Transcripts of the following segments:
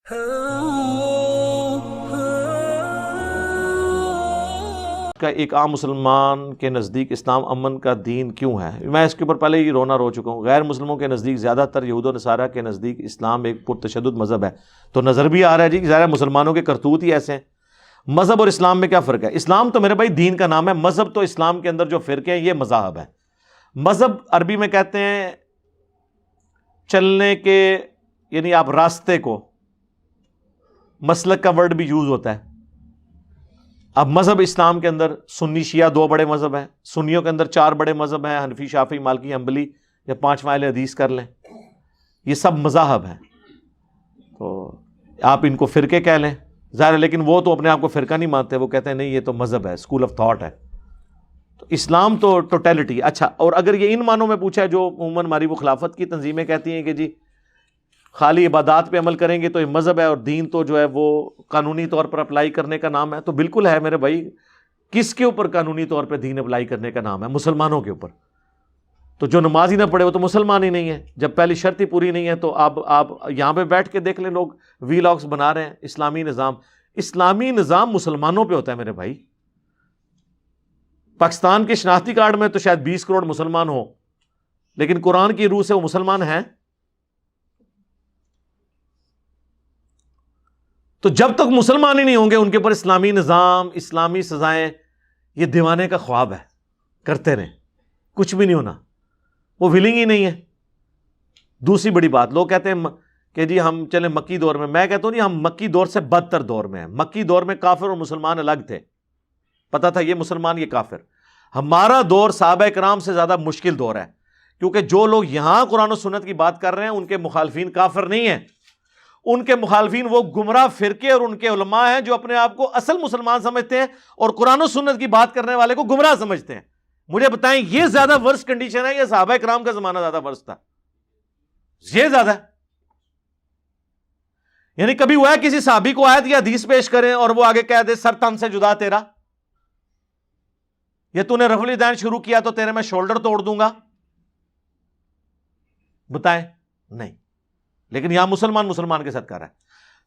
کا ایک عام مسلمان کے نزدیک اسلام امن کا دین کیوں ہے؟ میں اس کے اوپر پہلے ہی رونا رو چکا ہوں۔ غیر مسلموں کے نزدیک، زیادہ تر یہود و نصارہ کے نزدیک اسلام ایک پرتشدد مذہب ہے، تو نظر بھی آ رہا ہے جی کہ ظاہر مسلمانوں کے کرتوت ہی ایسے ہیں۔ مذہب اور اسلام میں کیا فرق ہے؟ اسلام تو میرے بھائی دین کا نام ہے، مذہب تو اسلام کے اندر جو فرقے ہیں یہ مذاہب ہیں۔ مذہب عربی میں کہتے ہیں چلنے کے، یعنی آپ راستے کو، مسلک کا ورڈ بھی یوز ہوتا ہے۔ اب مذہب اسلام کے اندر سنی شیعہ دو بڑے مذہب ہیں، سنیوں کے اندر چار بڑے مذہب ہیں، حنفی، شافعی، مالکی، حنبلی، یا پانچواں اہل حدیث کر لیں، یہ سب مذاہب ہیں۔ تو آپ ان کو فرقے کہہ لیں ظاہر ہے، لیکن وہ تو اپنے آپ کو فرقہ نہیں مانتے، وہ کہتے ہیں نہیں یہ تو مذہب ہے، اسکول آف تھاٹ ہے۔ تو اسلام تو ٹوٹیلٹی۔ اچھا، اور اگر یہ ان معنوں میں پوچھا ہے جو عموماً ہماری وہ خلافت کی تنظیمیں کہتی ہیں کہ جی خالی عبادات پہ عمل کریں گے تو یہ مذہب ہے، اور دین تو جو ہے وہ قانونی طور پر اپلائی کرنے کا نام ہے، تو بالکل ہے میرے بھائی۔ کس کے اوپر قانونی طور پہ دین اپلائی کرنے کا نام ہے؟ مسلمانوں کے اوپر۔ تو جو نماز ہی نہ پڑھے وہ تو مسلمان ہی نہیں ہے۔ جب پہلی شرط ہی پوری نہیں ہے تو آپ یہاں پہ بیٹھ کے دیکھ لیں، لوگ وی لاگس بنا رہے ہیں اسلامی نظام۔ اسلامی نظام مسلمانوں پہ ہوتا ہے میرے بھائی۔ پاکستان کے شناختی کارڈ میں تو شاید 20 کروڑ مسلمان ہو، لیکن قرآن کی روح سے وہ مسلمان ہیں؟ تو جب تک مسلمان ہی نہیں ہوں گے ان کے اوپر اسلامی نظام، اسلامی سزائیں، یہ دیوانے کا خواب ہے، کرتے رہیں، کچھ بھی نہیں ہونا، وہ ولنگ ہی نہیں ہے۔ دوسری بڑی بات، لوگ کہتے ہیں کہ جی ہم چلیں مکی دور میں کہتا ہوں جی ہم مکی دور سے بدتر دور میں ہیں۔ مکی دور میں کافر اور مسلمان الگ تھے، پتہ تھا یہ مسلمان یہ کافر۔ ہمارا دور صحابہ کرام سے زیادہ مشکل دور ہے، کیونکہ جو لوگ یہاں قرآن و سنت کی بات کر رہے ہیں ان کے مخالفین کافر نہیں ہیں، ان کے مخالفین وہ گمراہ فرقے اور ان کے علماء ہیں جو اپنے آپ کو اصل مسلمان سمجھتے ہیں اور قرآن و سنت کی بات کرنے والے کو گمراہ سمجھتے ہیں۔ مجھے بتائیں یہ زیادہ ورس کنڈیشن ہے یا صحابہ کرام کا زمانہ زیادہ ورس تھا؟ یہ زیادہ ہے۔ یعنی کبھی ہوا ہے کسی صحابی کو آیت یا حدیث پیش کریں اور وہ آگے کہہ دے سر تن سے جدا تیرا، یا تو نے رفع الیدین شروع کیا تو تیرے میں شولڈر توڑ دوں گا؟ بتائیں، نہیں۔ لیکن یہاں مسلمان کے ساتھ کر رہا ہے۔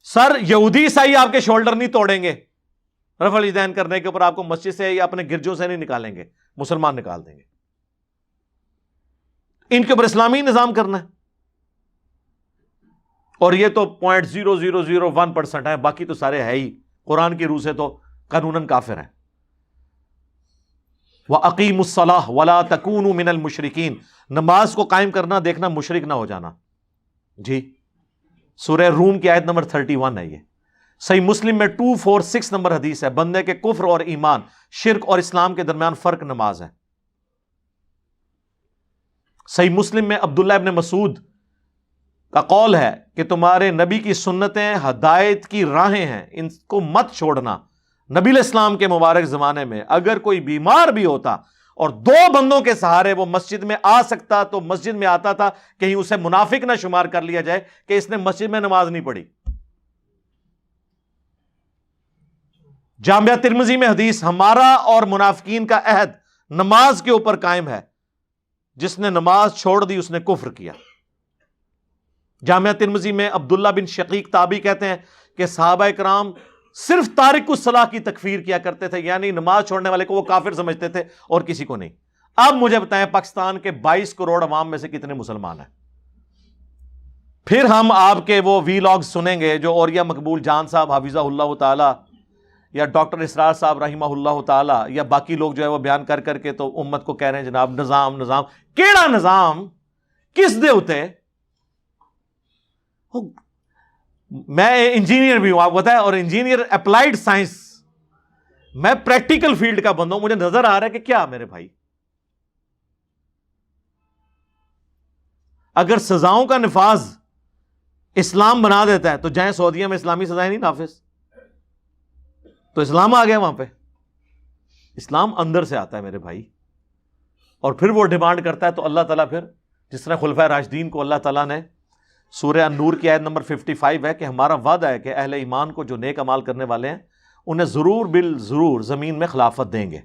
سر یہودی عیسائی آپ کے شولڈر نہیں توڑیں گے رفع الیدین کرنے کے اوپر، آپ کو مسجد سے یا اپنے گرجوں سے نہیں نکالیں گے، مسلمان نکال دیں گے۔ ان کے اوپر اسلامی نظام کرنا ہے، اور یہ تو 0.0001% ہے، باقی تو سارے ہے ہی قرآن کی روح سے تو قانوناً کافر ہیں۔ وَأَقِیمُوا الصَّلَاةَ وَلَا تَكُونُوا مِنَ الْمُشْرِكِينَ، نماز کو قائم کرنا دیکھنا مشرک نہ ہو جانا۔ جی سورہ روم کی آیت نمبر 31 ہے یہ۔ صحیح مسلم میں 246 نمبر حدیث ہے، بندے کے کفر اور ایمان، شرک اور اسلام کے درمیان فرق نماز ہے۔ صحیح مسلم میں عبداللہ ابن مسعود کا قول ہے کہ تمہارے نبی کی سنتیں ہدایت کی راہیں ہیں، ان کو مت چھوڑنا۔ نبی علیہ السلام کے مبارک زمانے میں اگر کوئی بیمار بھی ہوتا اور 2 بندوں کے سہارے وہ مسجد میں آ سکتا تو مسجد میں آتا تھا، کہیں اسے منافق نہ شمار کر لیا جائے کہ اس نے مسجد میں نماز نہیں پڑھی۔ جامعہ ترمذی میں حدیث، ہمارا اور منافقین کا عہد نماز کے اوپر قائم ہے، جس نے نماز چھوڑ دی اس نے کفر کیا۔ جامعہ ترمذی میں عبداللہ بن شقیق تابعی کہتے ہیں کہ صحابہ کرام صرف تارک الصلاح کی تکفیر کیا کرتے تھے، یعنی نماز چھوڑنے والے کو وہ کافر سمجھتے تھے اور کسی کو نہیں۔ اب مجھے بتائیں پاکستان کے 22 کروڑ عوام میں سے کتنے مسلمان ہیں؟ پھر ہم آپ کے وہ وی لاگ سنیں گے جو اوریہ مقبول جان صاحب حفظہ اللہ تعالی، یا ڈاکٹر اسرار صاحب رحمہ اللہ تعالی، یا باقی لوگ جو ہے وہ بیان کر کر کے تو امت کو کہہ رہے ہیں جناب نظام نظام۔ کیڑا نظام؟ کس دے ہوتے؟ میں انجینئر بھی ہوں آپ کو پتہ ہے، اور انجینئر اپلائیڈ سائنس، میں پریکٹیکل فیلڈ کا بندہ ہوں، مجھے نظر آ رہا ہے کہ کیا میرے بھائی، اگر سزاؤں کا نفاذ اسلام بنا دیتا ہے تو جائیں سعودیہ میں اسلامی سزائیں نہیں نافذ، تو اسلام آ گیا وہاں پہ۔ اسلام اندر سے آتا ہے میرے بھائی، اور پھر وہ ڈیمانڈ کرتا ہے تو اللہ تعالیٰ پھر جس طرح خلفائے راشدین کو اللہ تعالیٰ نے سورہ النور کی آیت نمبر 55 ہے کہ ہمارا وعدہ ہے کہ اہل ایمان کو جو نیک اعمال کرنے والے ہیں انہیں ضرور بالضرور زمین میں خلافت دیں گے۔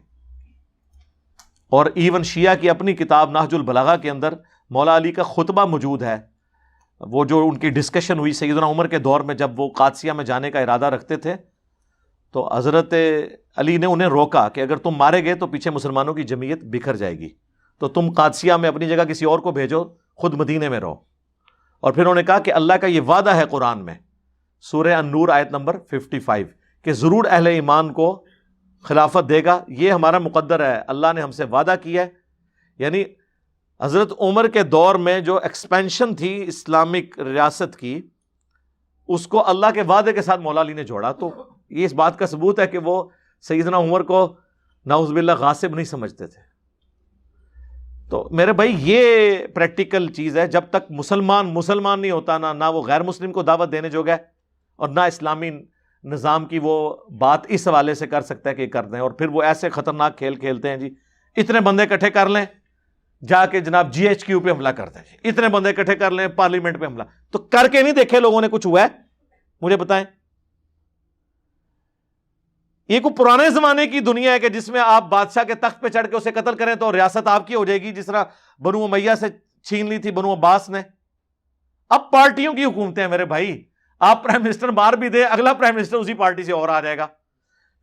اور ایون شیعہ کی اپنی کتاب نہج البلاغہ کے اندر مولا علی کا خطبہ موجود ہے، وہ جو ان کی ڈسکشن ہوئی سیدنا عمر کے دور میں جب وہ قادسیہ میں جانے کا ارادہ رکھتے تھے تو حضرت علی نے انہیں روکا کہ اگر تم مارے گئے تو پیچھے مسلمانوں کی جمعیت بکھر جائے گی، تو تم قادسیہ میں اپنی جگہ کسی اور کو بھیجو، خود مدینے میں رہو۔ اور پھر انہوں نے کہا کہ اللہ کا یہ وعدہ ہے قرآن میں، سورہ النور آیت نمبر 55، کہ ضرور اہل ایمان کو خلافت دے گا، یہ ہمارا مقدر ہے، اللہ نے ہم سے وعدہ کیا ہے۔ یعنی حضرت عمر کے دور میں جو ایکسپینشن تھی اسلامک ریاست کی، اس کو اللہ کے وعدے کے ساتھ مولا علی نے جوڑا، تو یہ اس بات کا ثبوت ہے کہ وہ سیدنا عمر کو نعوذ باللہ غاصب نہیں سمجھتے تھے۔ تو میرے بھائی یہ پریکٹیکل چیز ہے، جب تک مسلمان نہیں ہوتا نہ وہ غیر مسلم کو دعوت دینے جوگا ہے اور نہ اسلامی نظام کی وہ بات اس حوالے سے کر سکتا ہے کہ کر دیں، اور پھر وہ ایسے خطرناک کھیل کھیلتے ہیں جی، اتنے بندے اکٹھے کر لیں جا کے جناب GHQ پہ حملہ کرتے ہیں، اتنے بندے اکٹھے کر لیں پارلیمنٹ پہ حملہ، تو کر کے نہیں دیکھے لوگوں نے کچھ ہوا ہے؟ مجھے بتائیں۔ یہ کوئی پرانے زمانے کی دنیا ہے کہ جس میں آپ بادشاہ کے تخت پہ چڑھ کے اسے قتل کریں تو ریاست آپ کی ہو جائے گی، جس طرح بنو امیہ سے چھین لی تھی بنو عباس نے؟ اب پارٹیوں کی حکومتیں ہیں میرے بھائی، آپ پرائم منسٹر مار بھی دیں، اگلا پرائم منسٹر اسی پارٹی سے اور آ جائے گا۔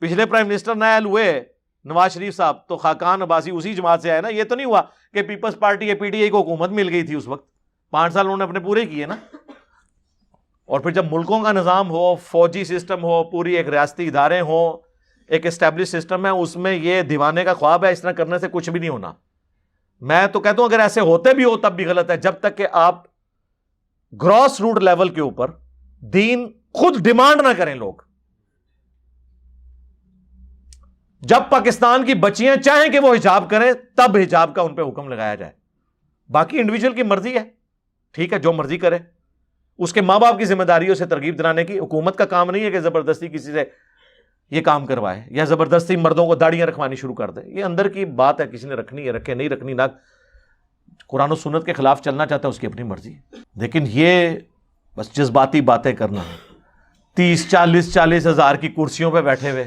پچھلے پرائم منسٹر نائل ہوئے نواز شریف صاحب تو خاقان عباسی اسی جماعت سے آئے نا، یہ تو نہیں ہوا کہ پیپلز پارٹی PTI کو حکومت مل گئی تھی اس وقت، 5 سال انہوں نے اپنے پورے کیے نا۔ اور پھر جب ملکوں کا نظام ہو، فوجی سسٹم ہو، پوری ایک ریاستی ادارے ہوں، ایک اسٹیبلش سسٹم ہے، اس میں یہ دیوانے کا خواب ہے، اس طرح کرنے سے کچھ بھی نہیں ہونا۔ میں تو کہتا ہوں اگر ایسے ہوتے بھی ہو تب بھی غلط ہے، جب تک کہ آپ گراس روٹ لیول کے اوپر دین خود ڈیمانڈ نہ کریں لوگ۔ جب پاکستان کی بچیاں چاہیں کہ وہ حجاب کریں تب حجاب کا ان پہ حکم لگایا جائے، باقی انڈیویجول کی مرضی ہے، ٹھیک ہے جو مرضی کرے، اس کے ماں باپ کی ذمہ داریوں سے ترغیب دلانے کی، حکومت کا کام نہیں ہے کہ زبردستی کسی سے یہ کام کروائے یا زبردستی مردوں کو داڑیاں رکھوانی شروع کر دے۔ یہ اندر کی بات ہے، کسی نے رکھنی ہے رکھے، نہیں رکھنی نہ، قرآن و سنت کے خلاف چلنا چاہتا ہے اس کی اپنی مرضی، لیکن یہ بس جذباتی باتیں کرنا، 30-40 ہزار کی کرسیوں پہ بیٹھے ہوئے،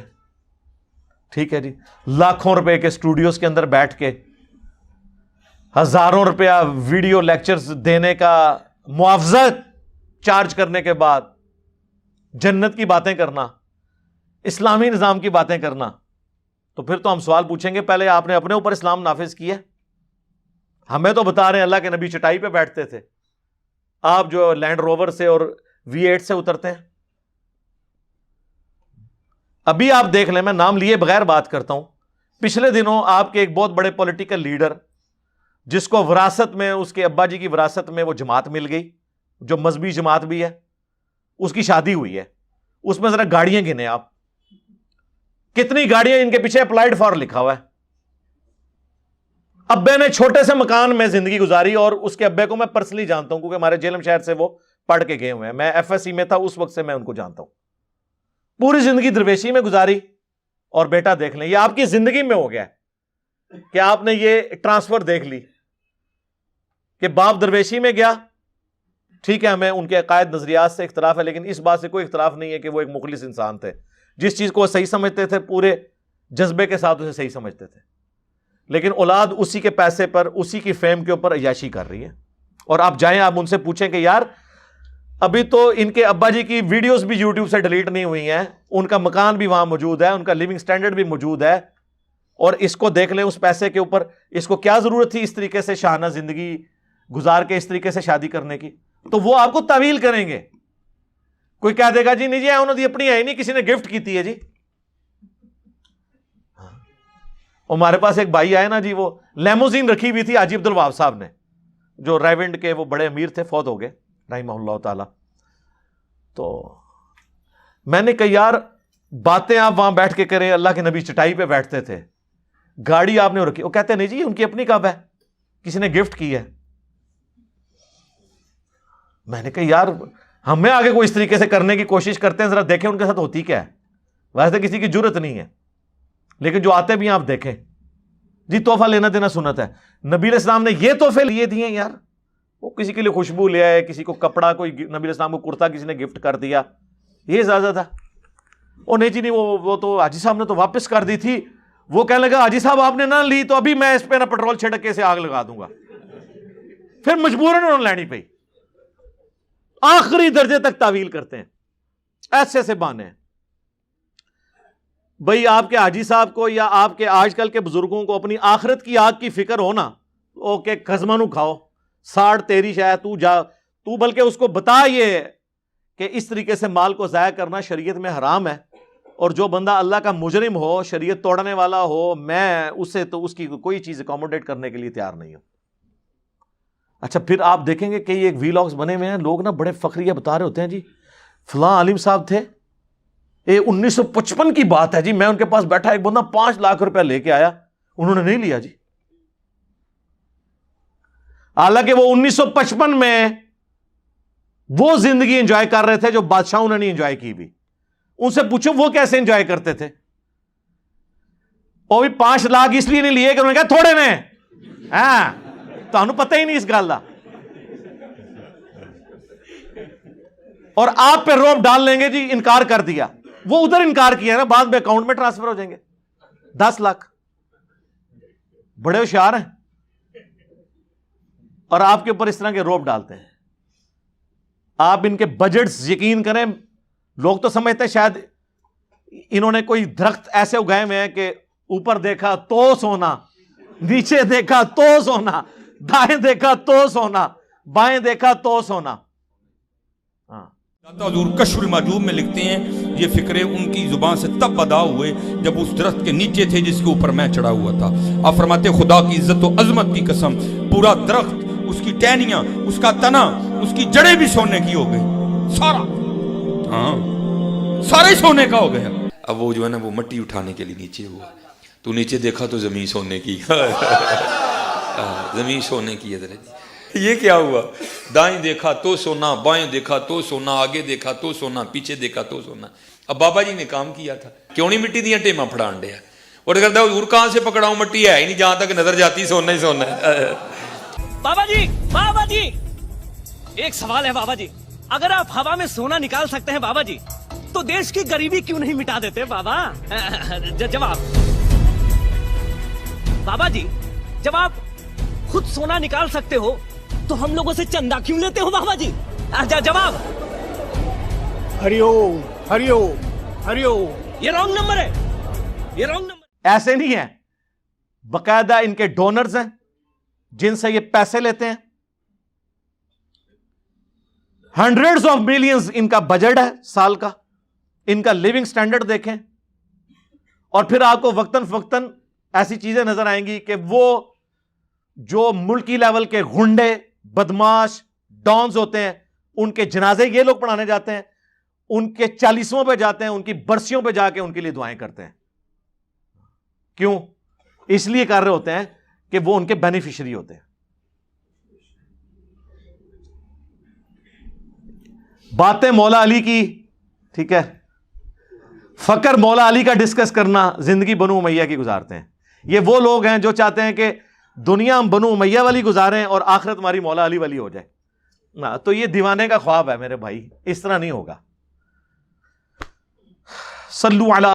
ٹھیک ہے جی، لاکھوں روپے کے اسٹوڈیوز کے اندر بیٹھ کے ہزاروں روپیہ ویڈیو لیکچرز دینے کا معاوضہ چارج کرنے کے بعد جنت کی باتیں کرنا، اسلامی نظام کی باتیں کرنا، تو پھر تو ہم سوال پوچھیں گے پہلے آپ نے اپنے اوپر اسلام نافذ کیا؟ ہمیں تو بتا رہے ہیں اللہ کے نبی چٹائی پہ بیٹھتے تھے، آپ جو لینڈ روور سے اور V8 سے اترتے ہیں۔ ابھی آپ دیکھ لیں، میں نام لیے بغیر بات کرتا ہوں، پچھلے دنوں آپ کے ایک بہت بڑے پولیٹیکل لیڈر جس کو وراثت میں اس کے ابا جی کی وراثت میں وہ جماعت مل گئی جو مذہبی جماعت بھی ہے، اس کی شادی ہوئی ہے، اس میں ذرا گاڑیاں گنے آپ، کتنی گاڑیاں ان کے پیچھے اپلائیڈ فار لکھا ہوا ہے۔ ابے نے چھوٹے سے مکان میں زندگی گزاری، اور اس کے ابے کو میں پرسنلی جانتا ہوں کیونکہ ہمارے جیلم شہر سے وہ پڑھ کے گئے ہوئے ہیں، میں FSC میں تھا اس وقت سے میں ان کو جانتا ہوں۔ پوری زندگی درویشی میں گزاری، اور بیٹا دیکھ لیں یہ آپ کی زندگی میں ہو گیا کہ آپ نے یہ ٹرانسفر دیکھ لی کہ باپ درویشی میں گیا، ٹھیک ہے ہمیں ان کے عقائد نظریات سے اختلاف ہے، لیکن اس بات سے کوئی اختلاف نہیں ہے کہ وہ ایک مخلص انسان تھے، جس چیز کو وہ صحیح سمجھتے تھے پورے جذبے کے ساتھ اسے صحیح سمجھتے تھے، لیکن اولاد اسی کے پیسے پر، اسی کی فیم کے اوپر عیاشی کر رہی ہے۔ اور آپ جائیں آپ ان سے پوچھیں کہ یار ابھی تو ان کے ابا جی کی ویڈیوز بھی یوٹیوب سے ڈیلیٹ نہیں ہوئی ہیں، ان کا مکان بھی وہاں موجود ہے، ان کا لیونگ سٹینڈرڈ بھی موجود ہے، اور اس کو دیکھ لیں اس پیسے کے اوپر، اس کو کیا ضرورت تھی اس طریقے سے شاہانہ زندگی گزار کے اس طریقے سے شادی کرنے کی؟ تو وہ آپ کو تعویل کریں گے، کوئی کہہ دے گا جی نہیں جی انہوں نے اپنی ہے نہیں، کسی نے گفٹ کی تھی ہے جی۔ ہمارے پاس ایک بھائی آئے نا جی، وہ لیموزین رکھی ہوئی تھی حاجی عبد الوہاب صاحب نے، جو رائیونڈ کے وہ بڑے امیر تھے، فوت ہو گئے رحمہ اللہ تعالی۔ تو میں نے کہا یار باتیں آپ وہاں بیٹھ کے کریں، اللہ کے نبی چٹائی پہ بیٹھتے تھے، گاڑی آپ نے رکھی، وہ کہتے ہیں نہیں جی ان کی اپنی کب ہے، کسی نے گفٹ کی ہے۔ میں نے کہا یار ہمیں آگے کوئی اس طریقے سے کرنے کی کوشش کرتے ہیں، ذرا دیکھیں ان کے ساتھ ہوتی کیا ہے۔ ویسے کسی کی جرت نہیں ہے، لیکن جو آتے بھی ہیں آپ دیکھیں جی، تحفہ لینا دینا سنت ہے، نبی علیہ السلام نے یہ تحفے لیے دیے یار، وہ کسی کے لیے خوشبو لے آئے، کسی کو کپڑا، کوئی نبی علیہ السلام کو کرتا کسی نے گفٹ کر دیا، یہ اجازت ہے؟ وہ نہیں جی نہیں، وہ تو حاجی صاحب نے تو واپس کر دی تھی، وہ کہنے لگا حاجی صاحب آپ نے نہ لی تو ابھی میں اس پہ نہ پٹرول چھڑک کے سے آگ لگا دوں گا، پھر مجبوراً انہوں نے لینی پئی۔ آخری درجے تک تعویل کرتے ہیں، ایسے ایسے بہانے ہیں. بھئی آپ کے حاجی صاحب کو یا آپ کے آج کل کے بزرگوں کو اپنی آخرت کی آگ کی فکر ہو نا، اوکے قزمہ نو کھاؤ، ساڑ تیری شاید تو جا، تو بلکہ اس کو بتا یہ کہ اس طریقے سے مال کو ضائع کرنا شریعت میں حرام ہے، اور جو بندہ اللہ کا مجرم ہو، شریعت توڑنے والا ہو، میں اسے تو اس کی کوئی چیز اکوموڈیٹ کرنے کے لیے تیار نہیں ہوں. اچھا پھر آپ دیکھیں گے کہ یہ وی لاگز بنے ہوئے ہیں، لوگ نا بڑے فخریہ بتا رہے ہوتے ہیں جی فلاں عالم صاحب تھے، یہ 1955 کی بات ہے جی، میں ان کے پاس بیٹھا، ایک بندہ 5 لاکھ روپیہ لے کے آیا، انہوں نے نہیں لیا جی. حالانکہ وہ 1955 میں وہ زندگی انجوائے کر رہے تھے جو بادشاہوں نے نہیں انجوائے کی بھی. ان سے پوچھو وہ کیسے انجوائے کرتے تھے. وہ بھی 5 لاکھ اس لیے نہیں لیے کہ انہوں نے کہا تھوڑے نے، ہاں تمہیں پتہ ہی نہیں اس گل کا، اور آپ پہ روب ڈال لیں گے جی انکار کر دیا. وہ ادھر انکار کیا نا، بعد میں اکاؤنٹ میں ٹرانسفر ہو جائیں گے 10 لاکھ. بڑے ہوشیار ہیں اور آپ کے اوپر اس طرح کے روب ڈالتے ہیں. آپ ان کے بجٹس یقین کریں، لوگ تو سمجھتے ہیں شاید انہوں نے کوئی درخت ایسے اگائے ہوئے ہیں کہ اوپر دیکھا تو سونا، نیچے دیکھا تو سونا، دائیں دیکھا تو سونا، بائیں دیکھا تو سونا. حضور کشف المحجوب میں لکھتے ہیں یہ فکرے ان کی زبان سے تب ادا ہوئے جب اس درخت کے نیچے تھے جس کے اوپر میں چڑھا ہوا تھا. آپ فرماتے خدا کی عزت و عظمت کی قسم، پورا درخت، اس کی ٹہنیاں، اس کا تنا، اس کی جڑیں بھی سونے کی ہو گئی، سارا، ہاں سارے سونے کا ہو گیا. اب وہ جو ہے نا وہ مٹی اٹھانے کے لیے نیچے ہوا، تو نیچے دیکھا تو زمین سونے کی، زمین سونے کی ہے. یہ کیا ہوا؟ دائیں دیکھا تو سونا، بائیں دیکھا تو سونا، آگے دیکھا تو سونا، پیچھے دیکھا تو سونا. اب بابا جی نے کام کیا تھا، کیوں نہیں مٹی دیا ٹیما پھڑان دیا، اور کہتا حضور کہاں سے پکڑاؤں، مٹی ہے ہی نہیں، جہاں تک نظر جاتی سونا ہی سونا ہے. بابا جی ایک سوال ہے بابا جی، اگر آپ ہوا میں سونا نکال سکتے ہیں بابا جی تو دیش کی غریبی کیوں نہیں مٹا دیتے بابا؟ جواب بابا جی، جب آپ خود سونا نکال سکتے ہو تو ہم لوگوں سے چندہ کیوں لیتے ہو بابا جی؟ جواب ہری اوم ہری اوم ہری اوم. یہ رانگ نمبر ہے، یہ رانگ نمبر. ایسے نہیں ہے، باقاعدہ ان کے ڈونرز ہیں جن سے یہ پیسے لیتے ہیں. ہنڈریڈز آف ملینز ان کا بجٹ ہے سال کا. ان کا لیونگ سٹینڈرڈ دیکھیں، اور پھر آپ کو وقتاً فوقتاً ایسی چیزیں نظر آئیں گی کہ وہ جو ملکی لیول کے گنڈے، بدماش، ڈانز ہوتے ہیں، ان کے جنازے یہ لوگ پڑھانے جاتے ہیں، ان کے 40واں پہ جاتے ہیں، ان کی برسیوں پہ جا کے ان کے لیے دعائیں کرتے ہیں. کیوں؟ اس لیے کر رہے ہوتے ہیں کہ وہ ان کے بینیفیشری ہوتے ہیں. باتیں مولا علی کی، ٹھیک ہے، فقر مولا علی کا ڈسکس کرنا، زندگی بنو امیہ کی گزارتے ہیں. یہ وہ لوگ ہیں جو چاہتے ہیں کہ دنیا ہم بنو امیہ والی گزاریں اور آخرت ہماری مولا علی والی ہو جائے. تو یہ دیوانے کا خواب ہے میرے بھائی، اس طرح نہیں ہوگا. صلو علی